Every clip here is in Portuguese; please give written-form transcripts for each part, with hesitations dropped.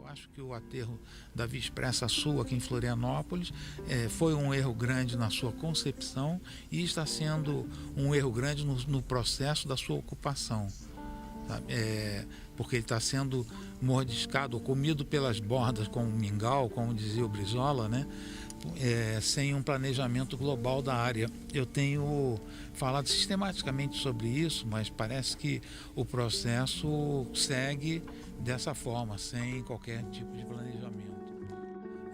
Acho que o aterro da Via Expressa Sul, aqui em Florianópolis, foi um erro grande na sua concepção e está sendo um erro grande no processo da sua ocupação. Sabe? Porque ele está sendo mordiscado ou comido pelas bordas com mingau, como dizia o Brizola, né? Sem um planejamento global da área. Eu tenho falado sistematicamente sobre isso, mas parece que o processo segue dessa forma, sem qualquer tipo de planejamento.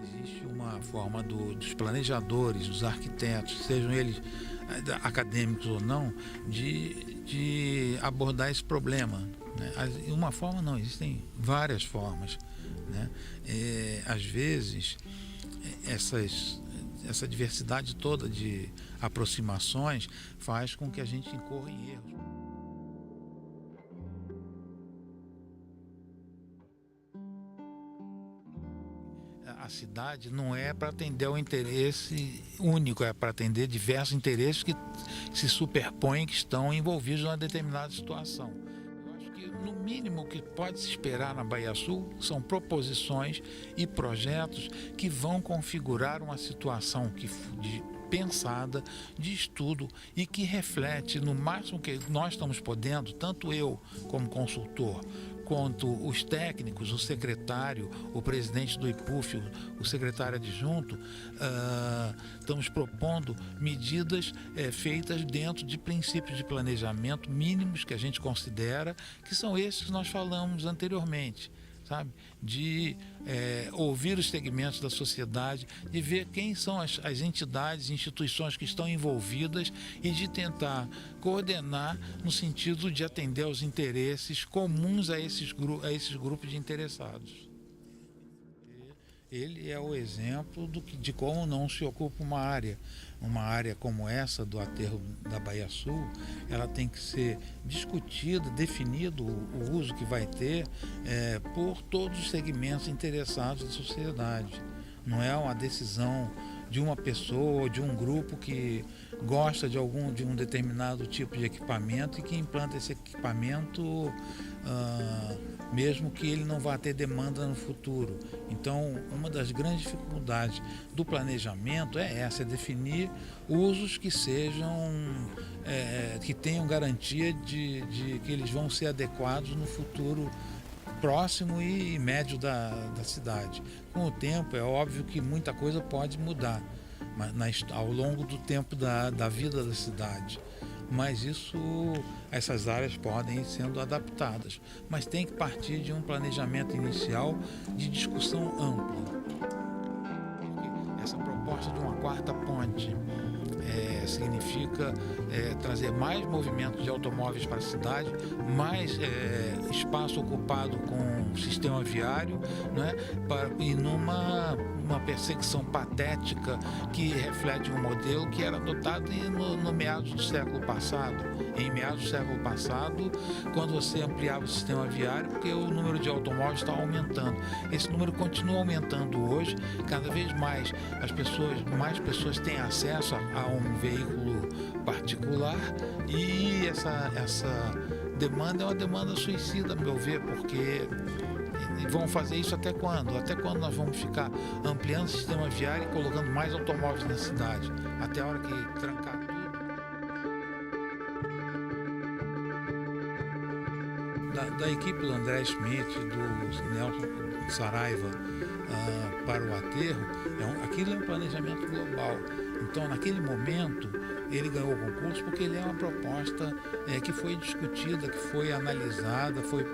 Existe uma forma dos planejadores, dos arquitetos, sejam eles acadêmicos ou não, de abordar esse problema, né? Uma forma não, existem várias formas, né? Às vezes essa diversidade toda de aproximações faz com que a gente incorra em erros. A cidade não é para atender ao interesse único, é para atender diversos interesses que se superpõem, que estão envolvidos numa determinada situação. Eu acho que, no mínimo, o que pode se esperar na Bahia Sul são proposições e projetos que vão configurar uma situação pensada, de estudo e que reflete, no máximo que nós estamos podendo, tanto eu como consultor, quanto os técnicos, o secretário, o presidente do IPUF, o secretário adjunto, estamos propondo medidas feitas dentro de princípios de planejamento mínimos que a gente considera, que são esses que nós falamos anteriormente. Sabe? De ouvir os segmentos da sociedade, de ver quem são as entidades, instituições que estão envolvidas e de tentar coordenar no sentido de atender aos interesses comuns a esses grupos de interessados. Ele é o exemplo de como não se ocupa uma área. Uma área como essa do aterro da Bahia Sul, ela tem que ser discutida, definido o uso que vai ter por todos os segmentos interessados da sociedade. Não é uma decisão de uma pessoa, de um grupo que gosta de um determinado tipo de equipamento e que implanta esse equipamento mesmo que ele não vá ter demanda no futuro. Então, uma das grandes dificuldades do planejamento é definir usos que que tenham garantia de que eles vão ser adequados no futuro próximo e médio da cidade. Com o tempo, é óbvio que muita coisa pode mudar ao longo do tempo da vida da cidade. Mas essas áreas podem ir sendo adaptadas. Mas tem que partir de um planejamento inicial de discussão ampla. Essa proposta de uma quarta ponte significa trazer mais movimento de automóveis para a cidade, mais espaço ocupado com o sistema viário, né, e numa perseguição patética que reflete um modelo que era adotado no meados do século passado. Em meados do século passado, quando você ampliava o sistema viário, porque o número de automóveis está aumentando. Esse número continua aumentando hoje, cada vez mais mais pessoas têm acesso a um veículo particular e essa demanda é uma demanda suicida, a meu ver, porque vão fazer isso até quando? Até quando nós vamos ficar ampliando o sistema viário e colocando mais automóveis na cidade? Até a hora que trancar tudo. Da equipe do André Schmidt, do Nelson Saraiva para o aterro, aquilo é um planejamento global. Então, naquele momento, ele ganhou o concurso porque ele é uma proposta que foi discutida, que foi analisada, foi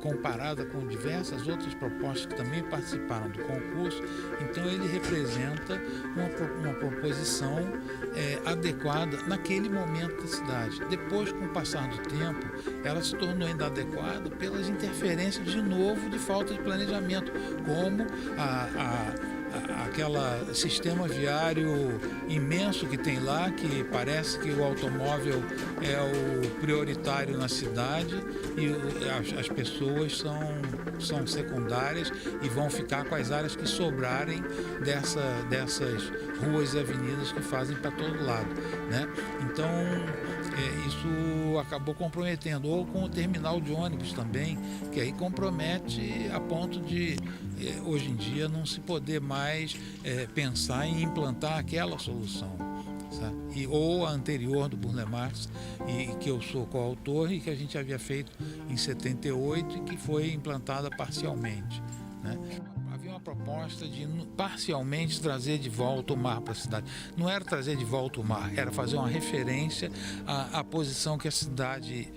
comparada com diversas outras propostas que também participaram do concurso. Então, ele representa uma proposição adequada naquele momento da cidade. Depois, com o passar do tempo, ela se tornou inadequada pelas interferências, de novo, de falta de planejamento, como aquela sistema viário imenso que tem lá, que parece que o automóvel é o prioritário na cidade e as pessoas são secundárias e vão ficar com as áreas que sobrarem dessas ruas e avenidas que fazem para todo lado, né? Então, isso acabou comprometendo, ou com o terminal de ônibus também, que aí compromete a ponto de, hoje em dia, não se poder mais pensar em implantar aquela solução, sabe? Ou a anterior do Burle Marx, e que eu sou coautor e que a gente havia feito em 78 e que foi implantada parcialmente, né? Havia uma proposta de parcialmente trazer de volta o mar para a cidade. Não era trazer de volta o mar, era fazer uma referência à posição que a cidade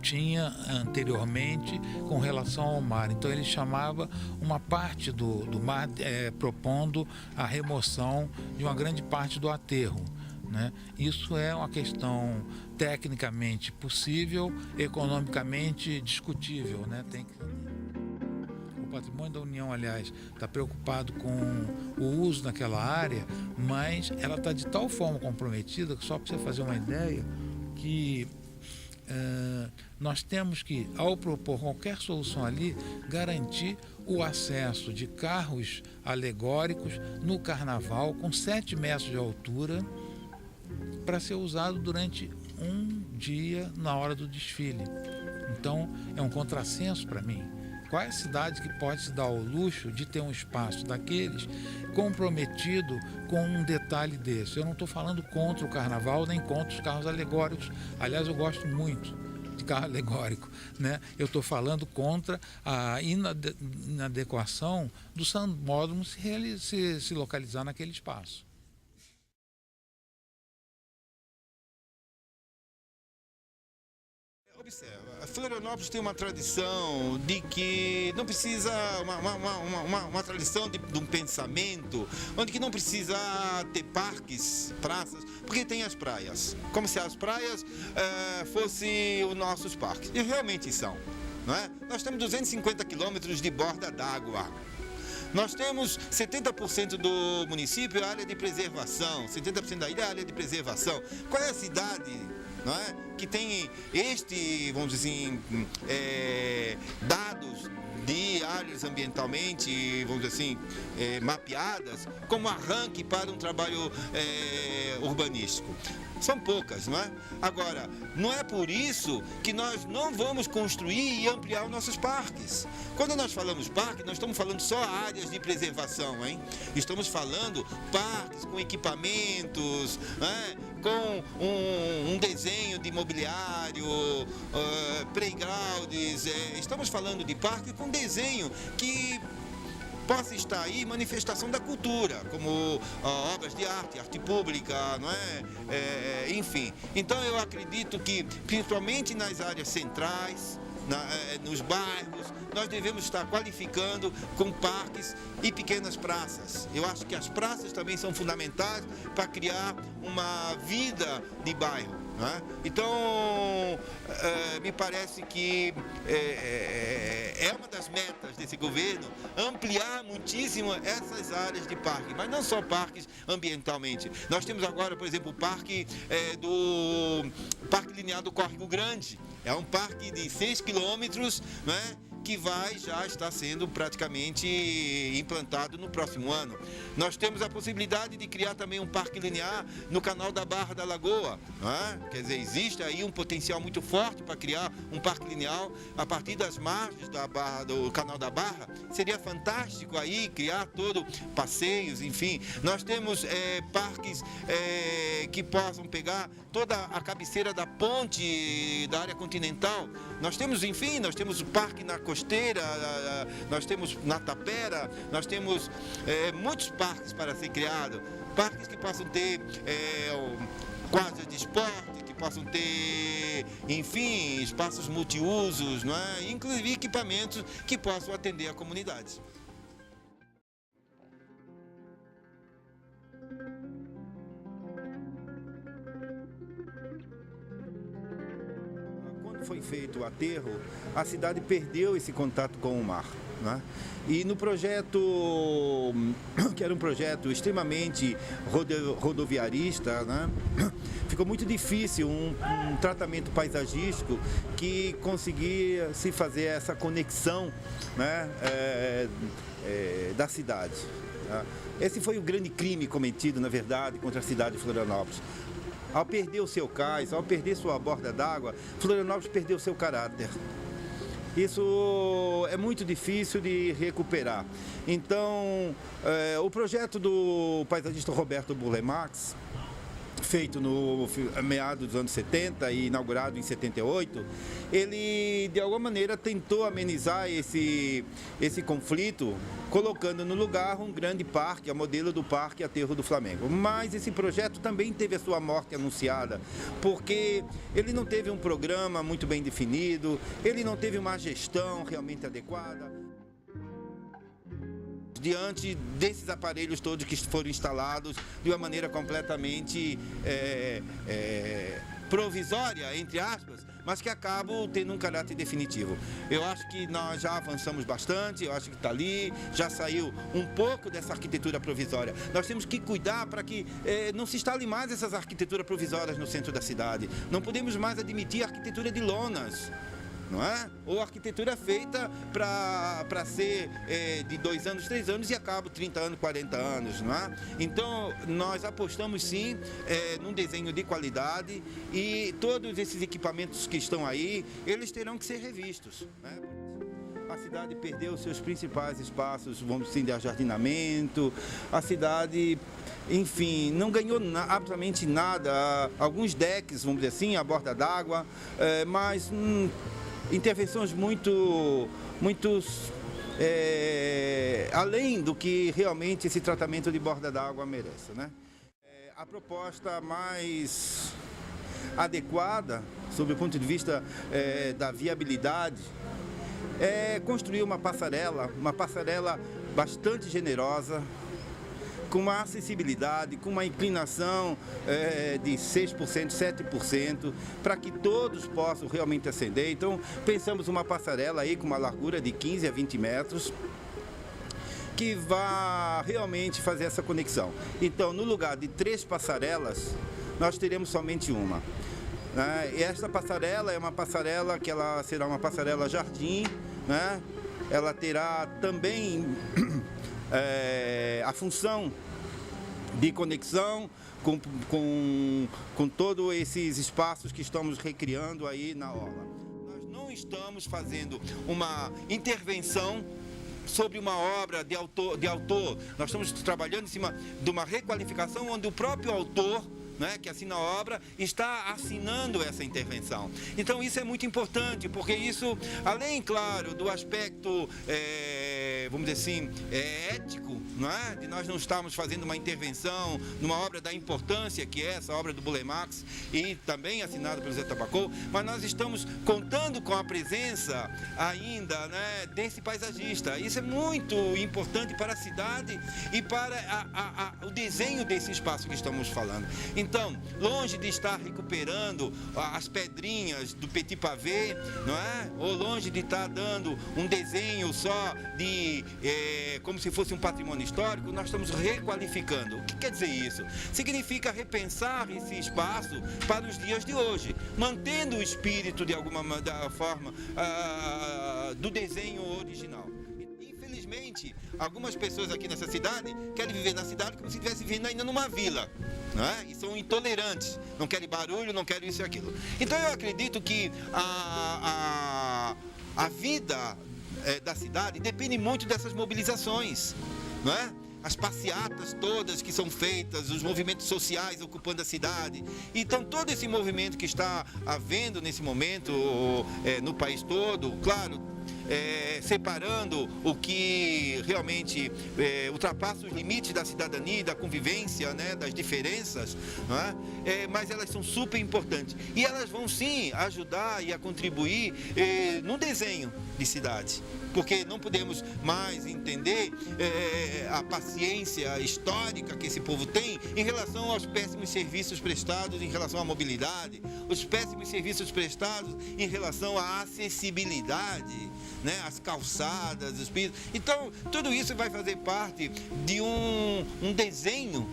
tinha anteriormente com relação ao mar. Então ele chamava uma parte do mar, propondo a remoção de uma grande parte do aterro, né? Isso é uma questão tecnicamente possível, economicamente discutível, né? O Patrimônio da União, aliás, está preocupado com o uso daquela área, mas ela está de tal forma comprometida, que só para você fazer uma ideia, que nós temos que, ao propor qualquer solução ali, garantir o acesso de carros alegóricos no carnaval com 7 metros de altura para ser usado durante um dia na hora do desfile. Então, é um contrassenso para mim. Qual é a cidade que pode se dar ao luxo de ter um espaço daqueles comprometido com um detalhe desse? Eu não estou falando contra o carnaval nem contra os carros alegóricos. Aliás, eu gosto muito de carro alegórico, né? Eu estou falando contra a inadequação do sambódromo se localizar naquele espaço. Observa, Florianópolis tem uma tradição de que não precisa, uma tradição de um pensamento, onde que não precisa ter parques, praças, porque tem as praias, como se as praias fossem os nossos parques, e realmente são, não é? Nós temos 250 quilômetros de borda d'água. Nós temos 70% do município área de preservação, 70% da ilha é área de preservação. Qual é a cidade, não é, que tem vamos dizer assim, dados de áreas ambientalmente, vamos dizer assim, mapeadas, como arranque para um trabalho urbanístico? São poucas, não é? Agora, não é por isso que nós não vamos construir e ampliar os nossos parques. Quando nós falamos parque, nós estamos falando só áreas de preservação, hein? Estamos falando parques com equipamentos, né? Com um desenho de mobiliário, playgrounds. Estamos falando de parque com desenho que possa estar aí manifestação da cultura, como obras de arte pública, não é? Enfim. Então eu acredito que, principalmente nas áreas centrais, nos bairros, nós devemos estar qualificando com parques e pequenas praças. Eu acho que as praças também são fundamentais para criar uma vida de bairro. Então, me parece que é uma das metas desse governo ampliar muitíssimo essas áreas de parque, mas não só parques ambientalmente. Nós temos agora, por exemplo, o parque do Parque Linear do Córrego Grande. É um parque de 6 quilômetros, né, que vai já estar sendo praticamente implantado no próximo ano. Nós temos a possibilidade de criar também um parque linear no canal da Barra da Lagoa, né? Quer dizer, existe aí um potencial muito forte para criar um parque linear a partir das margens do canal da Barra. Seria fantástico aí criar todo passeios, enfim. Nós temos parques que possam pegar toda a cabeceira da ponte da área continental. Nós temos, enfim, nós temos o parque na Costeira, nós temos na Tapera, nós temos muitos parques para ser criados, parques que possam ter quadras de esporte, que possam ter, enfim, espaços multiusos, não é? Inclusive equipamentos que possam atender a comunidade. quando foi feito o aterro, a cidade perdeu esse contato com o mar, né? E no projeto, que era um projeto extremamente rodoviarista, né? Ficou muito difícil um tratamento paisagístico que conseguia se fazer essa conexão, né? Da cidade. Esse foi o grande crime cometido, na verdade, contra a cidade de Florianópolis. Ao perder o seu cais, ao perder sua borda d'água, Florianópolis perdeu seu caráter. Isso é muito difícil de recuperar. Então, o projeto do paisagista Roberto Burle Marx, feito no meados dos anos 70 e inaugurado em 78, ele de alguma maneira tentou amenizar esse conflito, colocando no lugar um grande parque, a modelo do Parque Aterro do Flamengo. Mas esse projeto também teve a sua morte anunciada, porque ele não teve um programa muito bem definido, ele não teve uma gestão realmente adequada. Diante desses aparelhos todos que foram instalados de uma maneira completamente provisória, entre aspas, mas que acabam tendo um caráter definitivo. Eu acho que nós já avançamos bastante, eu acho que está ali, já saiu um pouco dessa arquitetura provisória. Nós temos que cuidar para que não se instalem mais essas arquiteturas provisórias no centro da cidade. Não podemos mais admitir a arquitetura de lonas, não é? Ou arquitetura feita para ser de 2 anos, 3 anos e acaba 30 anos, 40 anos, não é? Então, nós apostamos sim num desenho de qualidade e todos esses equipamentos que estão aí, eles terão que ser revistos, né? A cidade perdeu seus principais espaços, vamos dizer, de ajardinamento, a cidade, enfim, não ganhou absolutamente nada, alguns decks, vamos dizer assim, a borda d'água, mas intervenções muito além do que realmente esse tratamento de borda d'água merece, né? A proposta mais adequada, sob o ponto de vista da viabilidade, é construir uma passarela bastante generosa, com uma acessibilidade, com uma inclinação de 6%, 7%, para que todos possam realmente ascender. Então, pensamos uma passarela aí com uma largura de 15 a 20 metros, que vai realmente fazer essa conexão. Então, no lugar de 3 passarelas, nós teremos somente uma. E esta passarela é uma passarela que ela será uma passarela jardim, né? Ela terá também a função de conexão com todos esses espaços que estamos recriando aí na orla. Nós não estamos fazendo uma intervenção sobre uma obra de autor. Nós estamos trabalhando em cima de uma requalificação onde o próprio autor, né, que assina a obra, está assinando essa intervenção. Então isso é muito importante, porque isso, além, claro, do aspecto, vamos dizer assim, ético, não é? De nós não estarmos fazendo uma intervenção numa obra da importância que é essa obra do Burle Marx e também assinada pelo Zé Tabacô, mas nós estamos contando com a presença ainda, né, desse paisagista. Isso é muito importante para a cidade e para o desenho desse espaço que estamos falando. Então, longe de estar recuperando as pedrinhas do Petit Pavé, não é? Ou longe de estar dando um desenho só de como se fosse um patrimônio histórico, nós estamos requalificando. O que quer dizer isso? Significa repensar esse espaço para os dias de hoje, mantendo o espírito de alguma forma do desenho original. Infelizmente, algumas pessoas aqui nessa cidade querem viver na cidade como se estivesse vivendo ainda numa vila, não é? E são intolerantes, não querem barulho, não querem isso e aquilo. Então eu acredito que a vida da cidade depende muito dessas mobilizações, não é? As passeatas todas que são feitas, os movimentos sociais ocupando a cidade. Então todo esse movimento que está havendo nesse momento no país todo, claro, separando o que realmente ultrapassa os limites da cidadania, da convivência, né, das diferenças, não é? Mas elas são super importantes e elas vão sim ajudar e a contribuir no desenho de cidade. Porque não podemos mais entender a paciência histórica que esse povo tem em relação aos péssimos serviços prestados em relação à mobilidade, os péssimos serviços prestados em relação à acessibilidade, né, as calçadas, os pisos. Então, tudo isso vai fazer parte de um desenho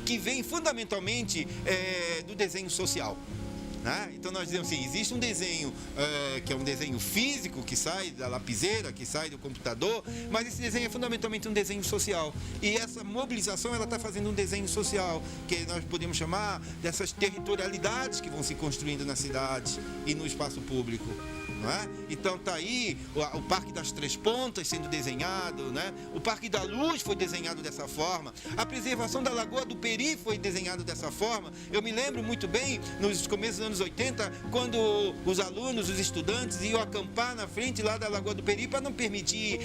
que vem fundamentalmente do desenho social. Então nós dizemos assim, existe um desenho que é um desenho físico, que sai da lapiseira, que sai do computador, mas esse desenho é fundamentalmente um desenho social. E essa mobilização, ela está fazendo um desenho social, que nós podemos chamar dessas territorialidades que vão se construindo na cidade e no espaço público. Não é? Então está aí o Parque das Três Pontas sendo desenhado, né? O Parque da Luz foi desenhado dessa forma, a preservação da Lagoa do Peri foi desenhado dessa forma. Eu me lembro muito bem, nos começos dos anos 80, quando os alunos, os estudantes iam acampar na frente lá da Lagoa do Peri para não permitir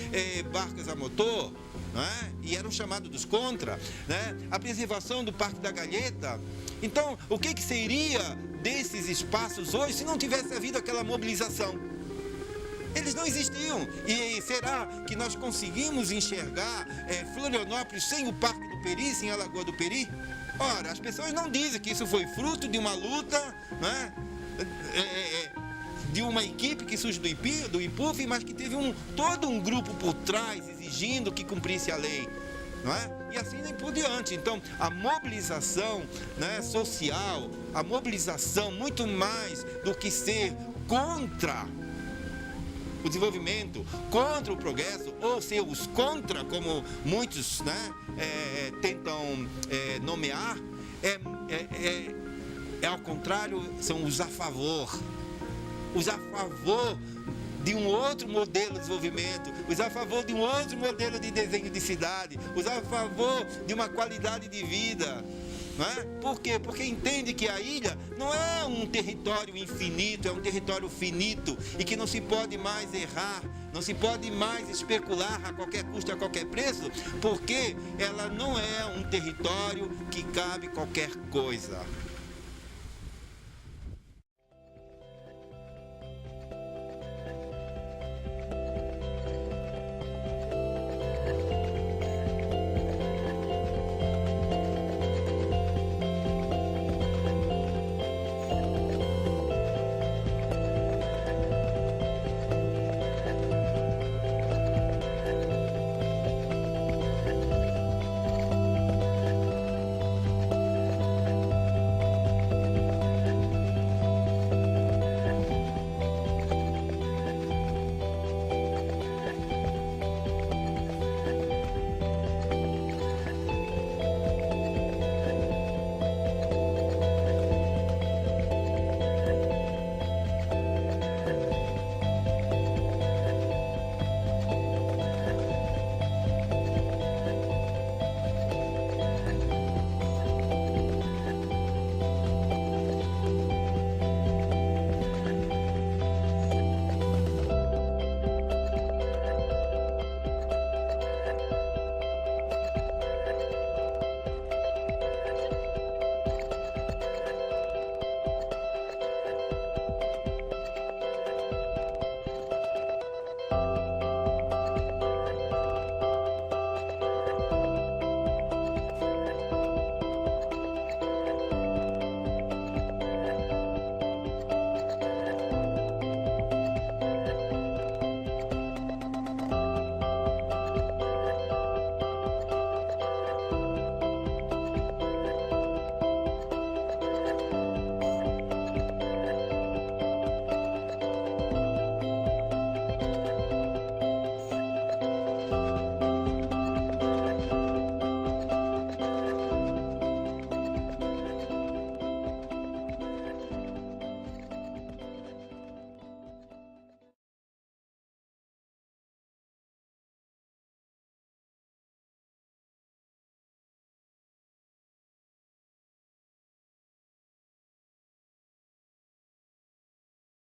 barcas a motor, né? E eram chamados dos contra, né? A preservação do Parque da Galheta. Então, o que seria desses espaços hoje se não tivesse havido aquela mobilização? Eles não existiam. E será que nós conseguimos enxergar Florianópolis sem o Parque do Peri, sem a Lagoa do Peri? Ora, as pessoas não dizem que isso foi fruto de uma luta, né? De uma equipe que surge do IPUF, mas que teve todo um grupo por trás exigindo que cumprisse a lei. Não é? E assim nem por diante. Então, a mobilização, né, social, a mobilização muito mais do que ser contra o desenvolvimento, contra o progresso, ou ser os contra, como muitos, né, tentam nomear, ao contrário, são os a favor. Os a favor de um outro modelo de desenvolvimento, os a favor de um outro modelo de desenho de cidade, os a favor de uma qualidade de vida. Não é? Por quê? Porque entende que a ilha não é um território infinito, é um território finito e que não se pode mais errar, não se pode mais especular a qualquer custo, a qualquer preço, porque ela não é um território que cabe qualquer coisa.